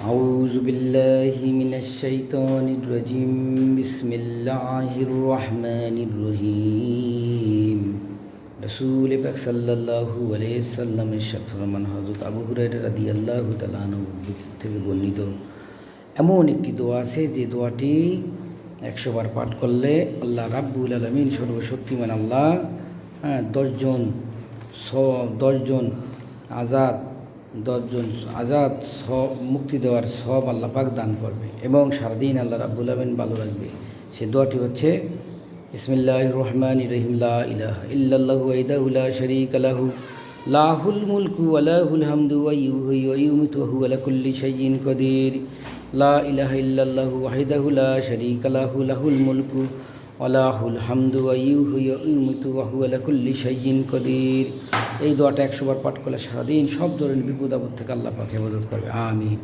أعوذ بالله من الشيطان الرجيم بسم الله الرحمن الرحيم রসুল পাক সাল্লাল্লাহু আলাইহি সাল্লামের সাথে ফরমান হযরত আবু হুরায়রা রাদিয়াল্লাহু তাআলা আনহু থেকে বর্ণিত এমন একটি দোয়া আছে যে দোয়াটি 100 বার পাঠ করলে আল্লাহ রাব্বুল আলামিন সর্বশক্তিমান আল্লাহ 10 জন আজাদ মুক্তি দেওয়ার সব আল্লাহ পাক দান করবে এবং সারাদিন আল্লাহ রাব্বুল আলামিন ভালো রাখবে। সে দোয়াটি হচ্ছে বিসমিল্লাহির রহমানির রহিম লা ইলাহা ইল্লাল্লাহু ওয়াহদাহু লা শারীকা লাহু লাহুল মুলকু ওয়া লাহুল হামদু ওয়া ইউহয়ি ওয়া ইউমীতু ওয়া হুয়া আলা কুল্লি শাইইন কাদির লা ইলাহা ইল্লাল্লাহু ওয়াহদাহু লা শারীকা লাহু লাহুল মুলকু ওয়া লাহুল হামদু ওয়া ইউহয়ি ওয়া ইউমীতু ওয়া হুয়া আলা কুল্লি শাইইন কাদির। এই দোয়াটা 100 বার পাঠ করলে সারাদিন সব ধরনের বিপদ আপদ থেকে আল্লাহ পাক হেফাজত করবে। আমিন।